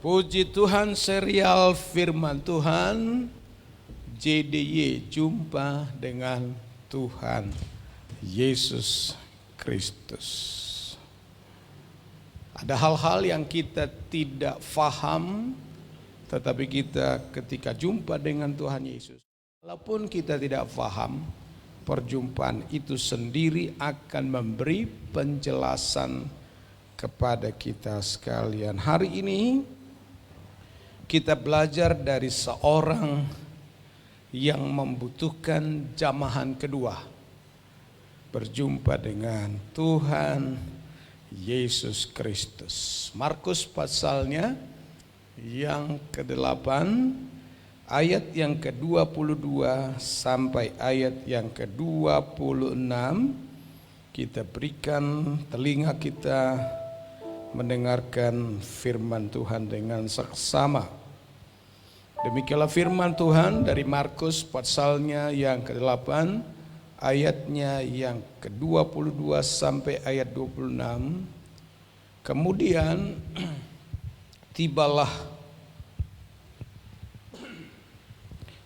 Puji Tuhan, serial Firman Tuhan JDY, jumpa dengan Tuhan Yesus Kristus. Ada hal-hal yang kita tidak faham, tetapi kita ketika jumpa dengan Tuhan Yesus, walaupun kita tidak faham, perjumpaan itu sendiri akan memberi penjelasan kepada kita sekalian. Hari ini kita belajar dari seorang yang membutuhkan jamahan kedua, berjumpa dengan Tuhan Yesus Kristus. Markus pasalnya yang ke-8 ayat yang ke-22 sampai ayat yang ke-26. Kita berikan telinga kita mendengarkan firman Tuhan dengan seksama. Demikianlah firman Tuhan dari Markus pasalnya yang ke-8 ayatnya yang ke-22 sampai ayat 26. Kemudian tibalah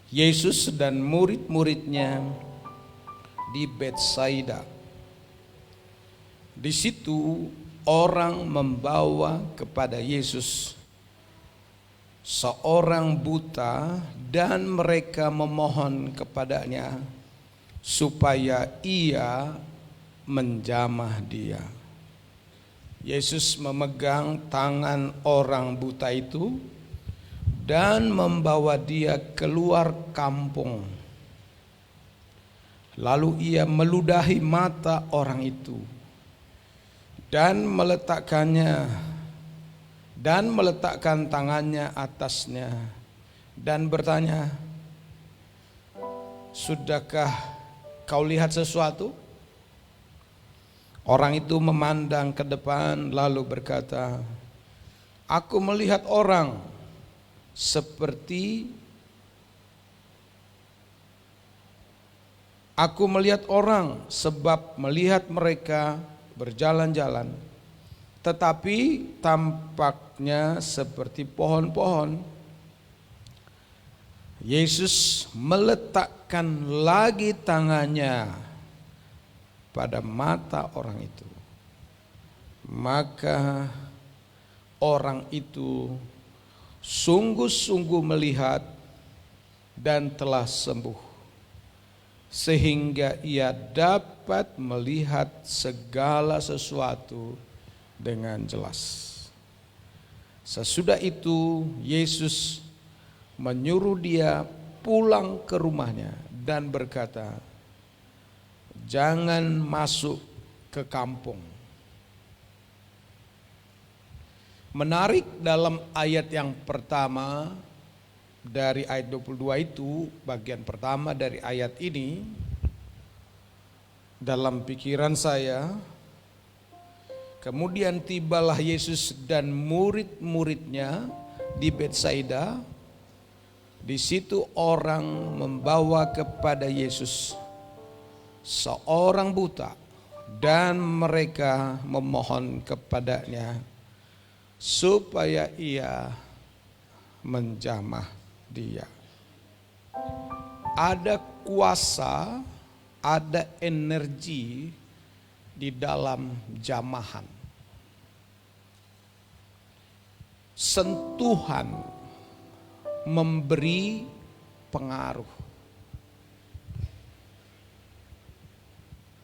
Yesus dan murid-muridnya di Betsaida. Di situ orang membawa kepada Yesus seorang buta dan mereka memohon kepadanya supaya ia menjamah dia. Yesus memegang tangan orang buta itu dan membawa dia keluar kampung. Lalu ia meludahi mata orang itu dan meletakkan tangannya atasnya dan bertanya, "Sudahkah kau lihat sesuatu?" Orang itu memandang ke depan lalu berkata, "Aku melihat orang sebab melihat mereka berjalan-jalan, tetapi tampaknya seperti pohon-pohon." Yesus meletakkan lagi tangannya pada mata orang itu. Maka orang itu sungguh-sungguh melihat dan telah sembuh, sehingga ia dapat melihat segala sesuatu dengan jelas. Sesudah itu Yesus menyuruh dia pulang ke rumahnya dan berkata, "Jangan masuk ke kampung." Menarik dalam ayat yang pertama dari ayat 22 itu, bagian pertama dari ayat ini, dalam pikiran saya, kemudian tibalah Yesus dan murid-muridnya di Betsaida. Di situ orang membawa kepada Yesus seorang buta dan mereka memohon kepadanya supaya ia menjamah dia. Ada kuasa, ada energi di dalam jamahan. Sentuhan memberi pengaruh.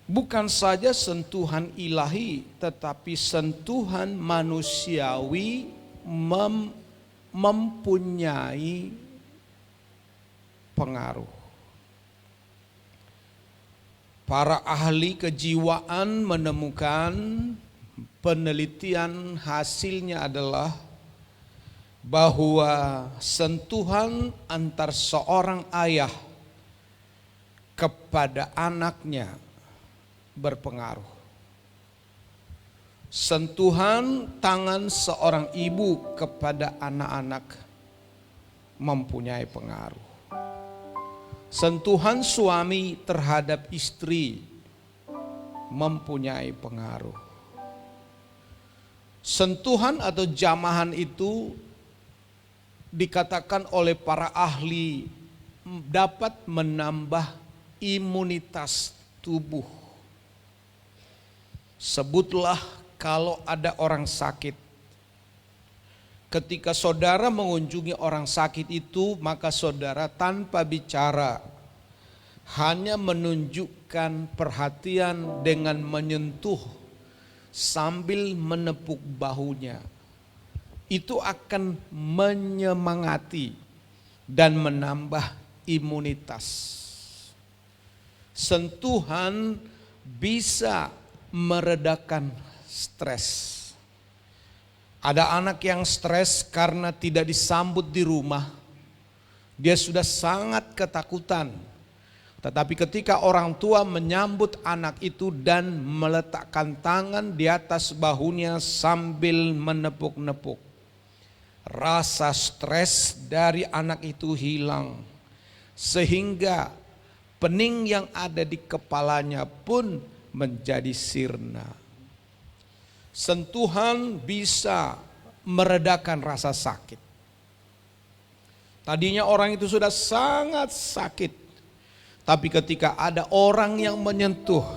Bukan saja sentuhan ilahi, tetapi sentuhan manusiawi mempunyai pengaruh. Para ahli kejiwaan menemukan, penelitian hasilnya adalah bahwa sentuhan antar seorang ayah kepada anaknya berpengaruh. Sentuhan tangan seorang ibu kepada anak-anak mempunyai pengaruh. Sentuhan suami terhadap istri mempunyai pengaruh. Sentuhan atau jamahan itu dikatakan oleh para ahli dapat menambah imunitas tubuh. Sebutlah kalau ada orang sakit. Ketika saudara mengunjungi orang sakit itu, maka saudara tanpa bicara, hanya menunjukkan perhatian dengan menyentuh sambil menepuk bahunya. Itu akan menyemangati dan menambah imunitas. Sentuhan bisa meredakan stres. Ada anak yang stres karena tidak disambut di rumah. Dia sudah sangat ketakutan. Tetapi ketika orang tua menyambut anak itu dan meletakkan tangan di atas bahunya sambil menepuk-nepuk, rasa stres dari anak itu hilang. Sehingga pening yang ada di kepalanya pun menjadi sirna. Sentuhan bisa meredakan rasa sakit. Tadinya orang itu sudah sangat sakit, tapi ketika ada orang yang menyentuh,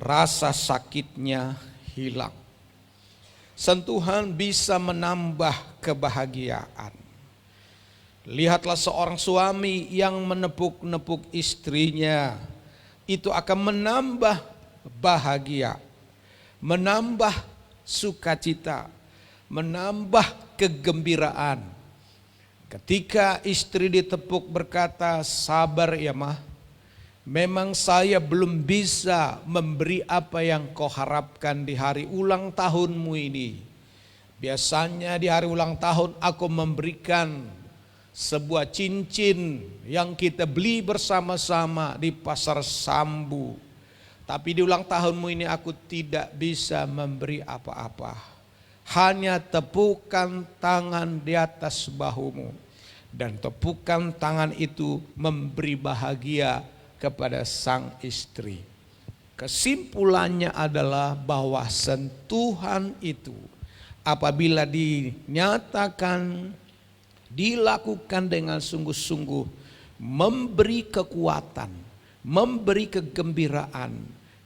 rasa sakitnya hilang. Sentuhan bisa menambah kebahagiaan. Lihatlah seorang suami yang menepuk-nepuk istrinya, itu akan menambah bahagia, menambah sukacita, menambah kegembiraan. Ketika istri ditepuk berkata, "Sabar ya mah, memang saya belum bisa memberi apa yang kau harapkan di hari ulang tahunmu ini. Biasanya di hari ulang tahun aku memberikan sebuah cincin yang kita beli bersama-sama di pasar Sambu. Tapi di ulang tahunmu ini aku tidak bisa memberi apa-apa. Hanya tepukan tangan di atas bahumu." Dan tepukan tangan itu memberi bahagia kepada sang istri. Kesimpulannya adalah bahwa sentuhan itu apabila dinyatakan, dilakukan dengan sungguh-sungguh, memberi kekuatan, memberi kegembiraan,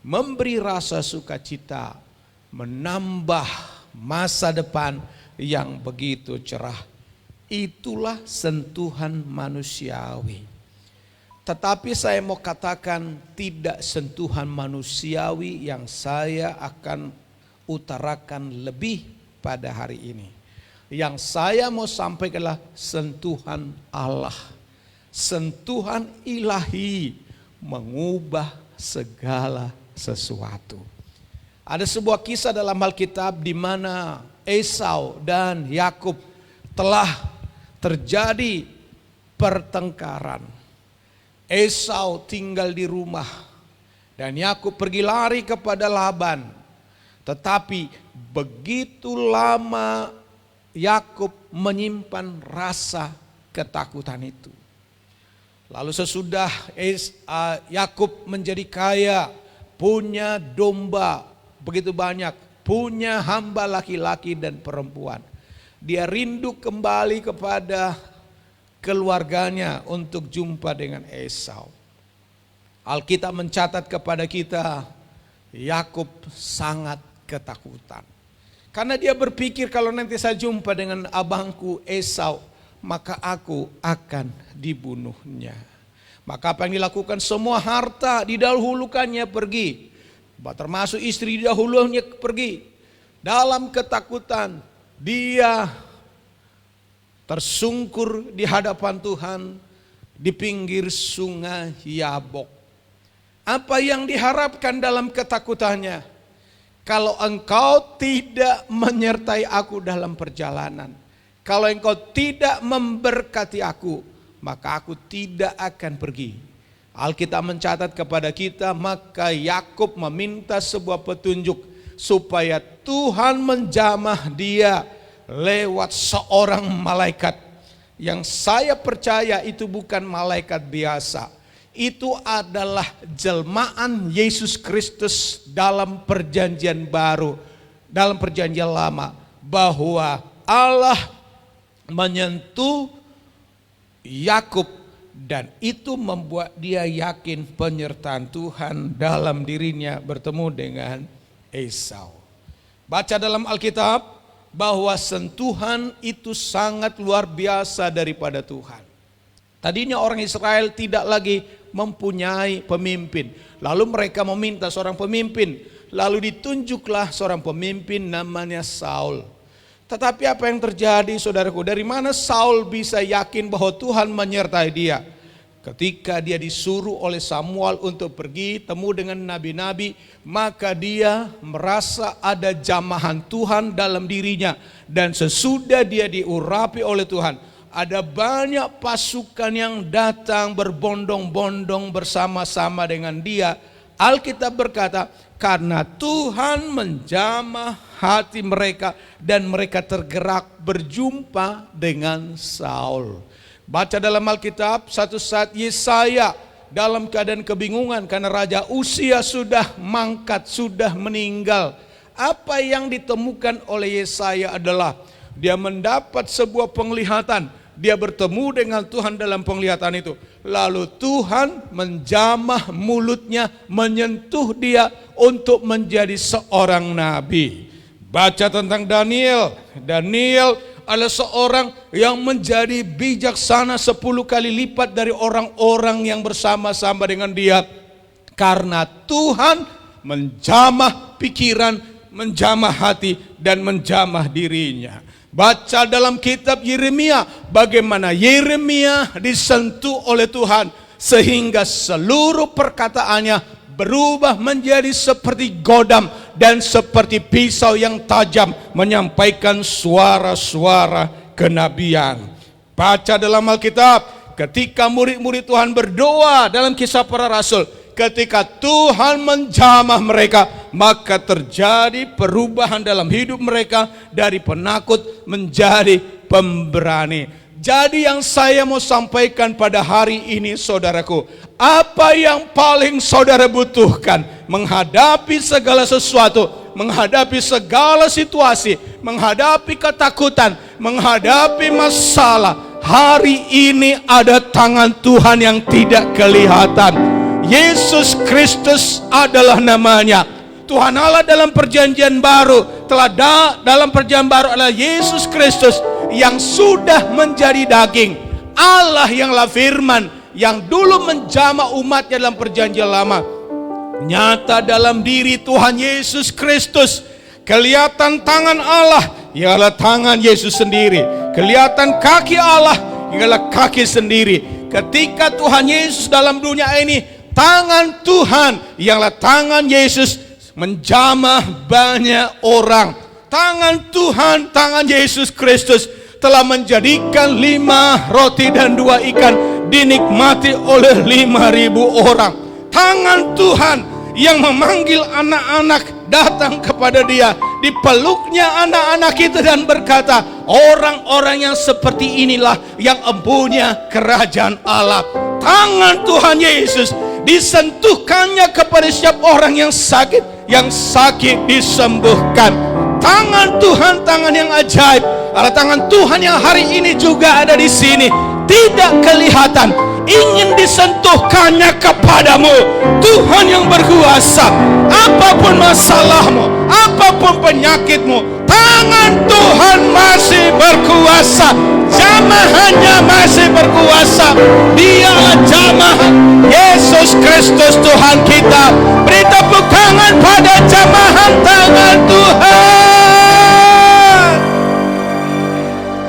memberi rasa sukacita, menambah masa depan yang begitu cerah. Itulah sentuhan manusiawi. Tetapi saya mau katakan tidak sentuhan manusiawi yang saya akan utarakan lebih pada hari ini. Yang saya mau sampaikan adalah sentuhan Allah. Sentuhan ilahi mengubah segala sesuatu. Ada sebuah kisah dalam Alkitab di mana Esau dan Yakub telah terjadi pertengkaran. Esau tinggal di rumah dan Yakub pergi lari kepada Laban. Tetapi begitu lama Yakub menyimpan rasa ketakutan itu. Lalu sesudah Yakub menjadi kaya, punya domba begitu banyak, punya hamba laki-laki dan perempuan, dia rindu kembali kepada keluarganya untuk jumpa dengan Esau. Alkitab mencatat kepada kita, Yakub sangat ketakutan. Karena dia berpikir kalau nanti saya jumpa dengan abangku Esau, maka aku akan dibunuhnya. Maka apa yang dilakukan? Semua harta didahulukannya pergi. Termasuk istri didahulunya pergi. Dalam ketakutan, dia tersungkur di hadapan Tuhan di pinggir sungai Yabok. Apa yang diharapkan dalam ketakutannya? Kalau engkau tidak menyertai aku dalam perjalanan, kalau engkau tidak memberkati aku, maka aku tidak akan pergi. Alkitab mencatat kepada kita, maka Yakub meminta sebuah petunjuk supaya Tuhan menjamah dia lewat seorang malaikat. Yang saya percaya itu bukan malaikat biasa. Itu adalah jelmaan Yesus Kristus dalam perjanjian baru, dalam perjanjian lama. Bahwa Allah menyentuh Yakub, dan itu membuat dia yakin penyertaan Tuhan dalam dirinya bertemu dengan Esau. Baca dalam Alkitab bahwa sentuhan itu sangat luar biasa daripada Tuhan. Tadinya orang Israel tidak lagi mempunyai pemimpin. Lalu mereka meminta seorang pemimpin. Lalu ditunjuklah seorang pemimpin namanya Saul. Tetapi apa yang terjadi, saudaraku? Dari mana Saul bisa yakin bahwa Tuhan menyertai dia? Ketika dia disuruh oleh Samuel untuk pergi temu dengan nabi-nabi, maka dia merasa ada jamahan Tuhan dalam dirinya. Dan sesudah dia diurapi oleh Tuhan, ada banyak pasukan yang datang berbondong-bondong bersama-sama dengan dia. Alkitab berkata, karena Tuhan menjamah hati mereka dan mereka tergerak berjumpa dengan Saul. Baca dalam Alkitab, satu saat Yesaya dalam keadaan kebingungan karena Raja Uzia sudah mangkat, sudah meninggal. Apa yang ditemukan oleh Yesaya adalah dia mendapat sebuah penglihatan. Dia bertemu dengan Tuhan dalam penglihatan itu. Lalu Tuhan menjamah mulutnya, menyentuh dia untuk menjadi seorang nabi. Baca tentang Daniel. Daniel adalah seorang yang menjadi bijaksana 10 kali lipat dari orang-orang yang bersama-sama dengan dia. Karena Tuhan menjamah pikiran, menjamah hati, dan menjamah dirinya. Baca dalam kitab Yeremia bagaimana Yeremia disentuh oleh Tuhan sehingga seluruh perkataannya berubah menjadi seperti godam dan seperti pisau yang tajam menyampaikan suara-suara kenabian. Baca dalam Alkitab ketika murid-murid Tuhan berdoa dalam Kisah Para Rasul, ketika Tuhan menjamah mereka, maka terjadi perubahan dalam hidup mereka dari penakut menjadi pemberani. Jadi yang saya mau sampaikan pada hari ini, saudaraku, apa yang paling saudara butuhkan menghadapi segala sesuatu, menghadapi segala situasi, menghadapi ketakutan, menghadapi masalah, hari ini ada tangan Tuhan yang tidak kelihatan. Yesus Kristus adalah namanya. Tuhan Allah dalam perjanjian baru dalam perjanjian baru adalah Yesus Kristus yang sudah menjadi daging. Allah yanlah firman yang dulu menjamah umatnya dalam perjanjian lama. Nyata dalam diri Tuhan Yesus Kristus. Kelihatan tangan Allah ialah tangan Yesus sendiri. Kelihatan kaki Allah ialah kaki sendiri. Ketika Tuhan Yesus dalam dunia ini, tangan Tuhan ialah tangan Yesus menjamah banyak orang. Tangan Tuhan, tangan Yesus Kristus telah menjadikan 5 roti dan 2 ikan dinikmati oleh 5.000 orang. Tangan Tuhan yang memanggil anak-anak datang kepada dia. Dipeluknya anak-anak itu dan berkata, orang-orang yang seperti inilah yang empunya kerajaan Allah. Tangan Tuhan Yesus disentuhkannya kepada setiap orang yang sakit disembuhkan. Tangan Tuhan, tangan yang ajaib, adalah tangan Tuhan yang hari ini juga ada di sini. Tidak kelihatan, ingin disentuhkannya kepadamu. Tuhan yang berkuasa. Apapun masalahmu, apapun penyakitmu, tangan Tuhan masih berkuasa. Jamahannya masih berkuasa. Dia jamahan Yesus Kristus Tuhan kita. Beri tepuk tangan pada jamahan tangan Tuhan.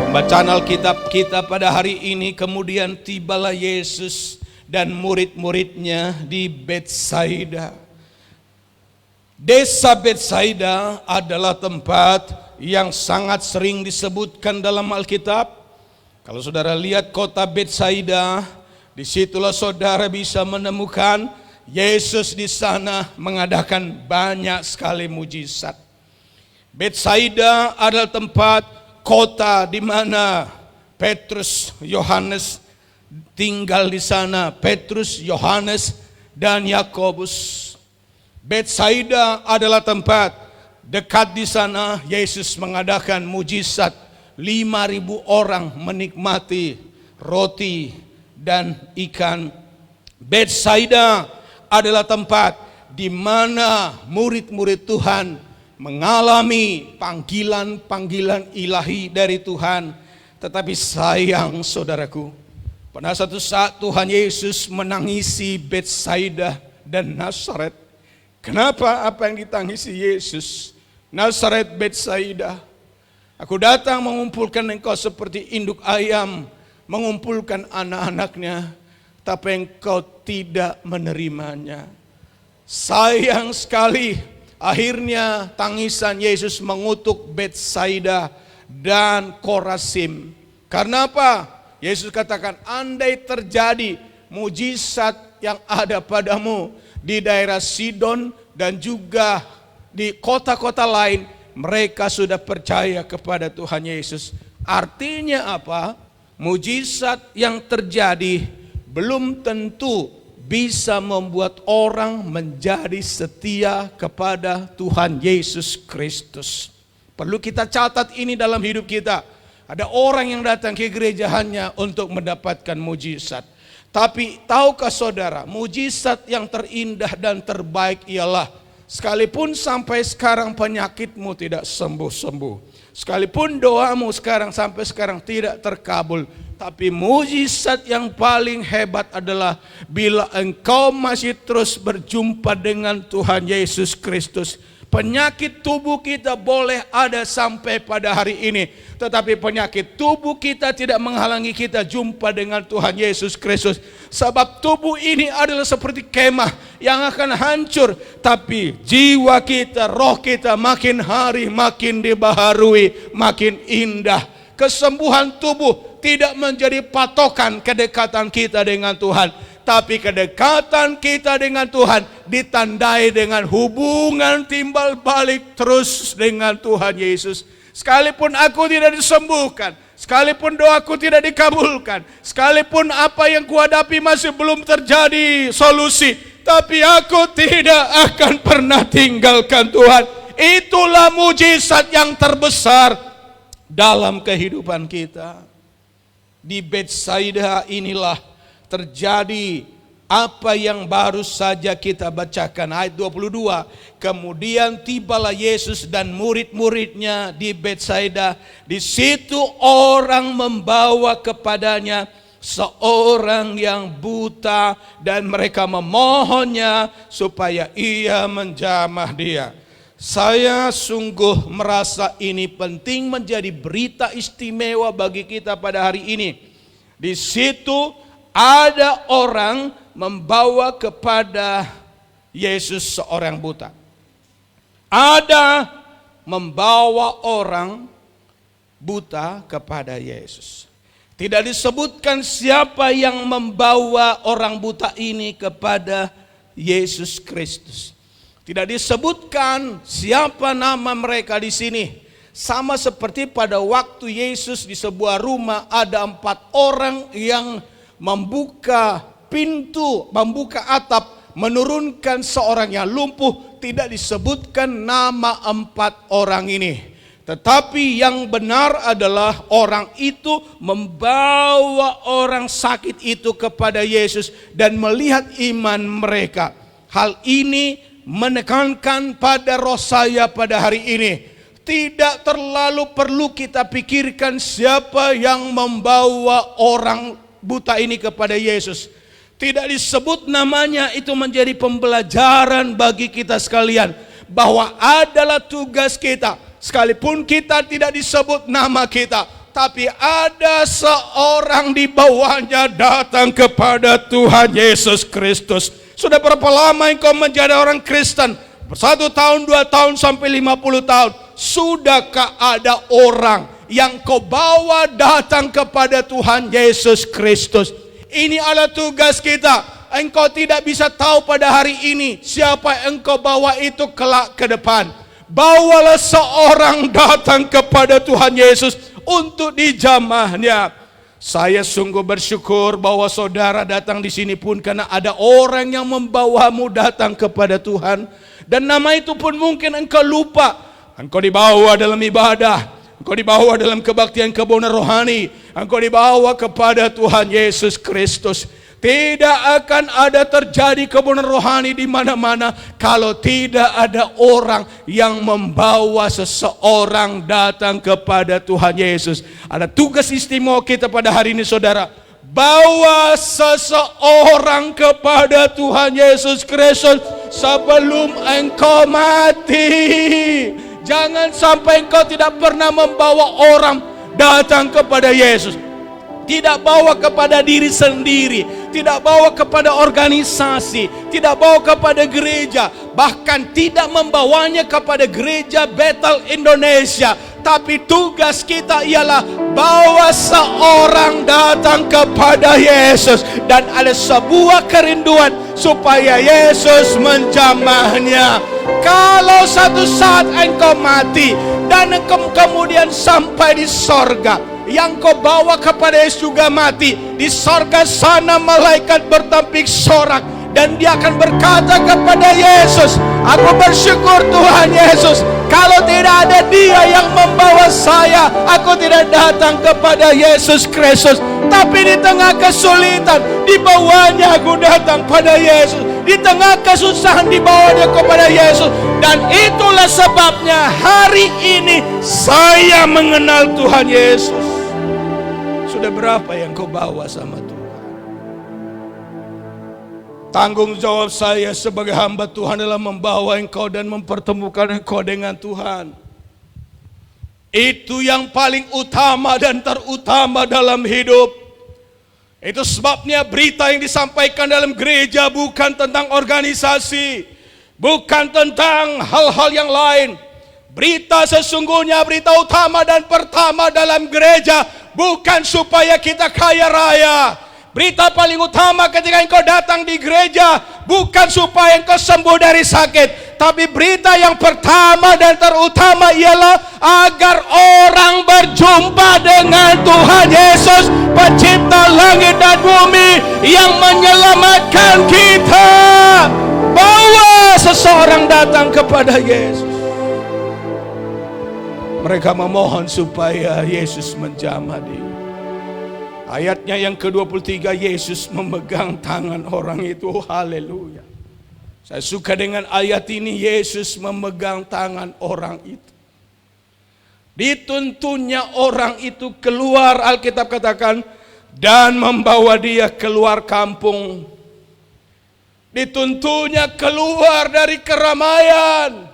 Pembacaan Alkitab kita pada hari ini, kemudian tibalah Yesus dan murid-muridnya di Betsaida. Desa Betsaida adalah tempat yang sangat sering disebutkan dalam Alkitab. Kalau saudara lihat kota Betsaida, disitulah saudara bisa menemukan Yesus di sana mengadakan banyak sekali mujizat. Betsaida adalah tempat kota di mana Petrus, Yohanes tinggal di sana. Petrus, Yohanes, dan Yakobus. Betsaida adalah tempat dekat di sana Yesus mengadakan mujizat 5.000 orang menikmati roti dan ikan. Betsaida adalah tempat di mana murid-murid Tuhan mengalami panggilan-panggilan ilahi dari Tuhan. Tetapi sayang saudaraku, pada satu saat Tuhan Yesus menangisi Betsaida dan Nazaret. Kenapa? Apa yang ditangisi Yesus? Nazaret, Betsaida. Aku datang mengumpulkan engkau seperti induk ayam mengumpulkan anak-anaknya, tapi engkau tidak menerimanya. Sayang sekali, akhirnya tangisan Yesus mengutuk Betsaida dan Korazim. Karena apa? Yesus katakan, andai terjadi mujizat yang ada padamu di daerah Sidon dan juga di kota-kota lain, mereka sudah percaya kepada Tuhan Yesus. Artinya apa? Mujizat yang terjadi belum tentu bisa membuat orang menjadi setia kepada Tuhan Yesus Kristus. Perlu kita catat ini dalam hidup kita. Ada orang yang datang ke gereja hanya untuk mendapatkan mujizat. Tapi tahukah saudara, mujizat yang terindah dan terbaik ialah sekalipun sampai sekarang penyakitmu tidak sembuh-sembuh, sekalipun doamu sampai sekarang tidak terkabul, tapi mujizat yang paling hebat adalah bila engkau masih terus berjumpa dengan Tuhan Yesus Kristus. Penyakit tubuh kita boleh ada sampai pada hari ini, tetapi penyakit tubuh kita tidak menghalangi kita jumpa dengan Tuhan Yesus Kristus. Sebab tubuh ini adalah seperti kemah yang akan hancur, tapi jiwa kita, roh kita makin hari makin dibaharui, makin indah. Kesembuhan tubuh tidak menjadi patokan kedekatan kita dengan Tuhan, tapi kedekatan kita dengan Tuhan ditandai dengan hubungan timbal balik terus dengan Tuhan Yesus. Sekalipun aku tidak disembuhkan, sekalipun doaku tidak dikabulkan, sekalipun apa yang kuhadapi masih belum terjadi solusi, tapi aku tidak akan pernah tinggalkan Tuhan. Itulah mujizat yang terbesar dalam kehidupan kita. Di Betsaida inilah terjadi apa yang baru saja kita bacakan, ayat 22. Kemudian tibalah Yesus dan murid-muridnya di Betsaida. Di situ orang membawa kepadanya seorang yang buta dan mereka memohonnya supaya ia menjamah dia. Saya sungguh merasa ini penting menjadi berita istimewa bagi kita pada hari ini. Di situ ada orang membawa kepada Yesus seorang buta. Ada membawa orang buta kepada Yesus. Tidak disebutkan siapa yang membawa orang buta ini kepada Yesus Kristus. Tidak disebutkan siapa nama mereka di sini. Sama seperti pada waktu Yesus di sebuah rumah ada 4 orang yang membuka pintu, membuka atap, menurunkan seorang yang lumpuh. Tidak disebutkan nama 4 orang ini. Tetapi yang benar adalah orang itu membawa orang sakit itu kepada Yesus dan melihat iman mereka. Hal ini menekankan pada roh saya pada hari ini. Tidak terlalu perlu kita pikirkan siapa yang membawa orang buta ini kepada Yesus. Tidak disebut namanya, itu menjadi pembelajaran bagi kita sekalian. Bahwa adalah tugas kita. Sekalipun kita tidak disebut nama kita, tapi ada seorang di bawahnya datang kepada Tuhan Yesus Kristus. Sudah berapa lama engkau menjadi orang Kristen? 1 tahun, 2 tahun, sampai 50 tahun. Sudahkah ada orang yang kau bawa datang kepada Tuhan Yesus Kristus? Ini adalah tugas kita. Engkau tidak bisa tahu pada hari ini siapa engkau bawa itu kelak ke depan. Bawalah seorang datang kepada Tuhan Yesus untuk dijamahnya. Saya sungguh bersyukur bahwa saudara datang di sini pun karena ada orang yang membawamu datang kepada Tuhan. Dan nama itu pun mungkin engkau lupa. Engkau dibawa dalam ibadah, Engkau dibawa dalam kebaktian kebenaran rohani. Engkau dibawa kepada Tuhan Yesus Kristus. Tidak akan ada terjadi kebenaran rohani di mana-mana kalau tidak ada orang yang membawa seseorang datang kepada Tuhan Yesus. Ada tugas istimewa kita pada hari ini, saudara. Bawa seseorang kepada Tuhan Yesus Kristus sebelum engkau mati. Jangan sampai engkau tidak pernah membawa orang datang kepada Yesus. Tidak bawa kepada diri sendiri, tidak bawa kepada organisasi, tidak bawa kepada gereja, bahkan tidak membawanya kepada gereja Bethel Indonesia. Tapi tugas kita ialah bawa seorang datang kepada Yesus. Dan ada sebuah kerinduan supaya Yesus menjamahnya. Kalau satu saat engkau mati dan engkau kemudian sampai di sorga, yang kau bawa kepada Yesus juga mati. Di sorga sana malaikat bertampik sorak, dan dia akan berkata kepada Yesus, aku bersyukur Tuhan Yesus, kalau tidak ada dia yang membawa saya, aku tidak datang kepada Yesus Kristus. Tapi di tengah kesulitan, dibawanya aku datang pada Yesus. Di tengah kesusahan, dibawanya kepada Yesus. Dan itulah sebabnya hari ini saya mengenal Tuhan Yesus. Sudah berapa yang kau bawa sama Tuhan? Tanggung jawab saya sebagai hamba Tuhan adalah membawa engkau dan mempertemukan engkau dengan Tuhan. Itu yang paling utama dan terutama dalam hidup. Itu sebabnya berita yang disampaikan dalam gereja bukan tentang organisasi, bukan tentang hal-hal yang lain. Berita sesungguhnya, berita utama dan pertama dalam gereja bukan supaya kita kaya raya. Berita paling utama ketika engkau datang di gereja bukan supaya engkau sembuh dari sakit. Tapi berita yang pertama dan terutama ialah agar orang berjumpa dengan Tuhan Yesus, pencipta langit dan bumi, yang menyelamatkan kita. Bawa seseorang datang kepada Yesus. Mereka memohon supaya Yesus menjamah dia. Ayatnya yang ke-23, Yesus memegang tangan orang itu. Haleluya. Saya suka dengan ayat ini, Yesus memegang tangan orang itu. Dituntunnya orang itu keluar, Alkitab katakan, dan membawa dia keluar kampung. Dituntunnya keluar dari keramaian.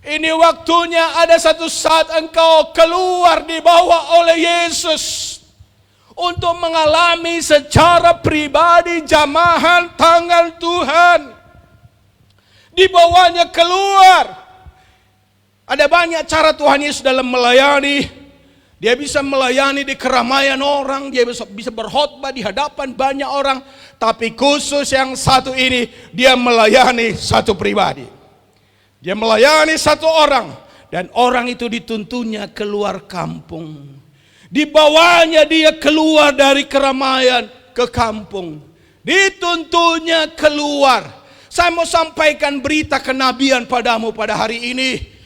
Ini waktunya ada satu saat engkau keluar dibawa oleh Yesus untuk mengalami secara pribadi jamahan tangan Tuhan. Dibawanya keluar. Ada banyak cara Tuhan Yesus dalam melayani. Dia bisa melayani di keramaian orang, dia bisa berkhotbah di hadapan banyak orang, tapi khusus yang satu ini dia melayani satu pribadi. Dia melayani satu orang, dan orang itu dituntunnya keluar kampung. Dibawanya dia keluar dari keramaian ke kampung. Dituntunnya keluar. Saya mau sampaikan berita kenabian padamu pada hari ini.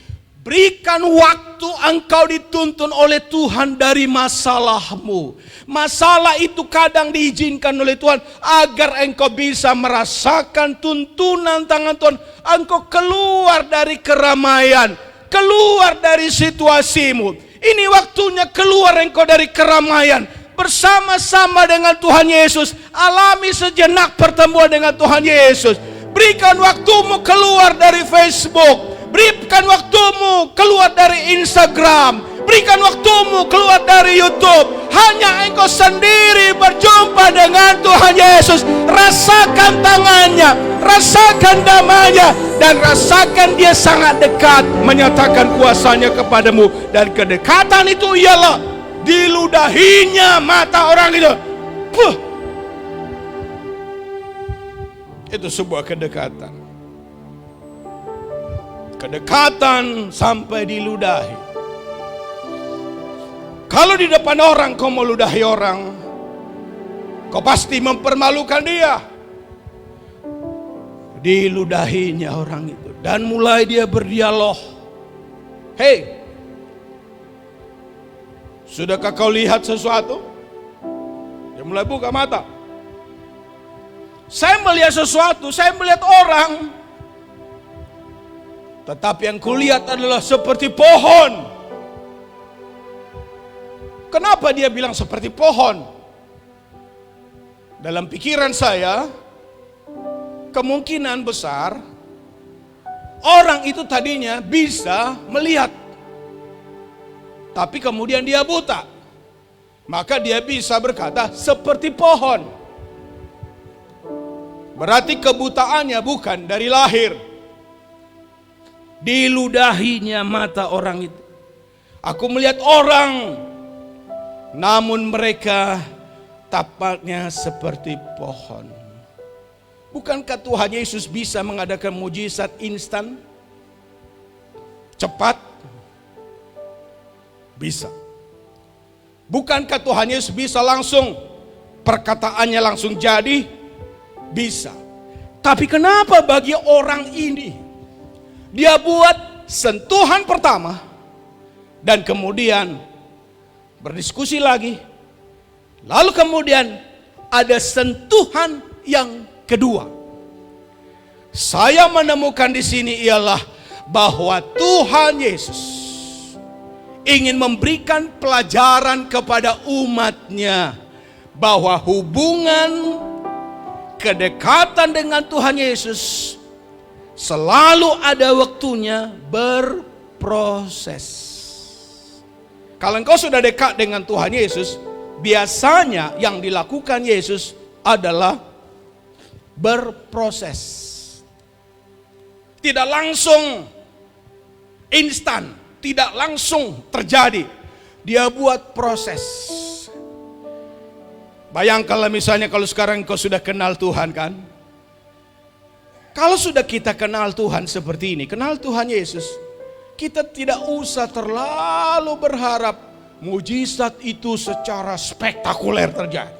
Berikan waktu engkau dituntun oleh Tuhan dari masalahmu. Masalah itu kadang diizinkan oleh Tuhan agar engkau bisa merasakan tuntunan tangan Tuhan. Engkau keluar dari keramaian, keluar dari situasimu. Ini waktunya keluar engkau dari keramaian. Bersama-sama dengan Tuhan Yesus, alami sejenak pertemuan dengan Tuhan Yesus. Berikan waktumu keluar dari Facebook. Berikan waktumu keluar dari Instagram. Berikan waktumu keluar dari YouTube. Hanya engkau sendiri berjumpa dengan Tuhan Yesus. Rasakan tangannya, rasakan damanya, dan rasakan dia sangat dekat menyatakan kuasanya kepadamu. Dan kedekatan itu ialah diludahinya mata orang itu. Itu sebuah kedekatan. Kedekatan sampai diludahi. Kalau di depan orang kau meludahi orang, kau pasti mempermalukan dia. Diludahinya orang itu, dan mulai dia berdialog. Hei, Sudahkah kau lihat sesuatu? Dia mulai buka mata. Saya melihat sesuatu, saya melihat orang. Tetapi yang kulihat adalah seperti pohon. Kenapa dia bilang seperti pohon? Dalam pikiran saya, kemungkinan besar orang itu tadinya bisa melihat, tapi kemudian dia buta. Maka dia bisa berkata seperti pohon. Berarti kebutaannya bukan dari lahir. Diludahinya mata orang itu. Aku melihat orang, namun mereka tampaknya seperti pohon. Bukankah Tuhan Yesus bisa mengadakan mujizat instan? Cepat? Bisa. Bukankah Tuhan Yesus bisa langsung, perkataannya langsung jadi? Bisa. Tapi kenapa bagi orang ini dia buat sentuhan pertama dan kemudian berdiskusi lagi, lalu kemudian ada sentuhan yang kedua? Saya menemukan di sini ialah bahwa Tuhan Yesus ingin memberikan pelajaran kepada umatnya bahwa hubungan kedekatan dengan Tuhan Yesus selalu ada waktunya berproses. Kalau engkau sudah dekat dengan Tuhan Yesus, biasanya yang dilakukan Yesus adalah berproses. Tidak langsung instan, tidak langsung terjadi. Dia buat proses. Bayangkanlah misalnya kalau sekarang kau sudah kenal Tuhan kan. Kalau sudah kita kenal Tuhan seperti ini, kenal Tuhan Yesus, kita tidak usah terlalu berharap mujizat itu secara spektakuler terjadi.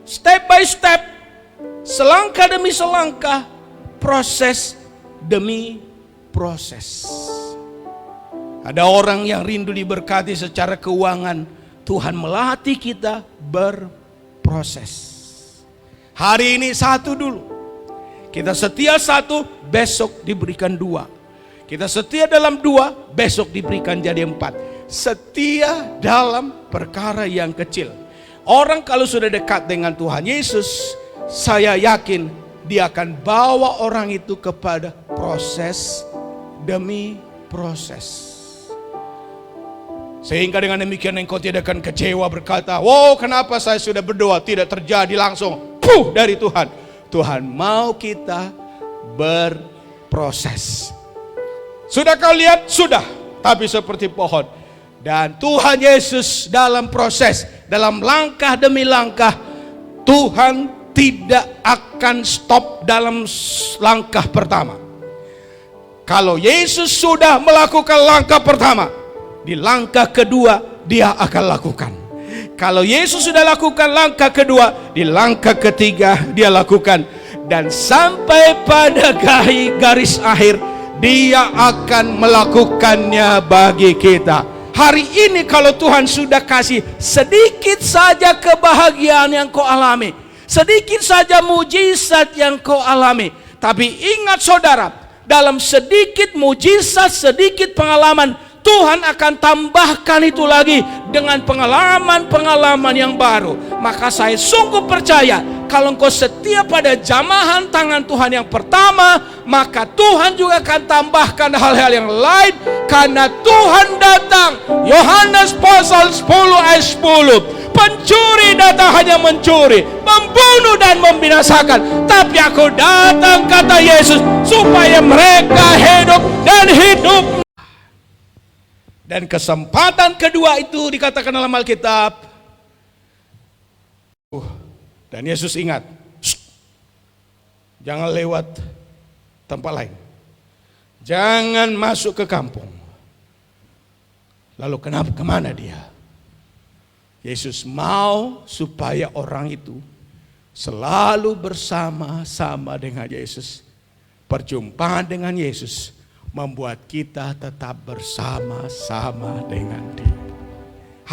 Step by step, selangkah demi selangkah, proses demi proses. Ada orang yang rindu diberkati secara keuangan. Tuhan melatih kita berproses. Hari ini satu dulu. Kita setia satu, besok diberikan dua. Kita setia dalam dua, besok diberikan jadi 4. Setia dalam perkara yang kecil. Orang kalau sudah dekat dengan Tuhan Yesus, saya yakin dia akan bawa orang itu kepada proses demi proses. Sehingga dengan demikian engkau tidak akan kecewa berkata, wow, kenapa saya sudah berdoa tidak terjadi langsung dari Tuhan. Tuhan mau kita berproses. Sudah kau lihat? Sudah. Tapi seperti pohon. Dan Tuhan Yesus dalam proses, dalam langkah demi langkah, Tuhan tidak akan stop dalam langkah pertama. Kalau Yesus sudah melakukan langkah pertama, di langkah kedua dia akan lakukan. Kalau Yesus sudah lakukan langkah kedua, di langkah ketiga dia lakukan. Dan sampai pada garis akhir, dia akan melakukannya bagi kita. Hari ini kalau Tuhan sudah kasih sedikit saja kebahagiaan yang kau alami, sedikit saja mujizat yang kau alami. Tapi ingat saudara, dalam sedikit mujizat, sedikit pengalaman, Tuhan akan tambahkan itu lagi dengan pengalaman-pengalaman yang baru. Maka saya sungguh percaya, kalau engkau setia pada jamahan tangan Tuhan yang pertama, maka Tuhan juga akan tambahkan hal-hal yang lain. Karena Tuhan datang, Yohanes pasal 10 ayat 10, pencuri datang hanya mencuri, membunuh dan membinasakan. Tapi aku datang, kata Yesus, supaya mereka hidup dan hidup. Dan kesempatan kedua itu dikatakan dalam Alkitab. Dan Yesus ingat, jangan lewat tempat lain. Jangan masuk ke kampung. Lalu kemana dia? Yesus mau supaya orang itu selalu bersama-sama dengan Yesus. Perjumpaan dengan Yesus membuat kita tetap bersama-sama dengan Dia.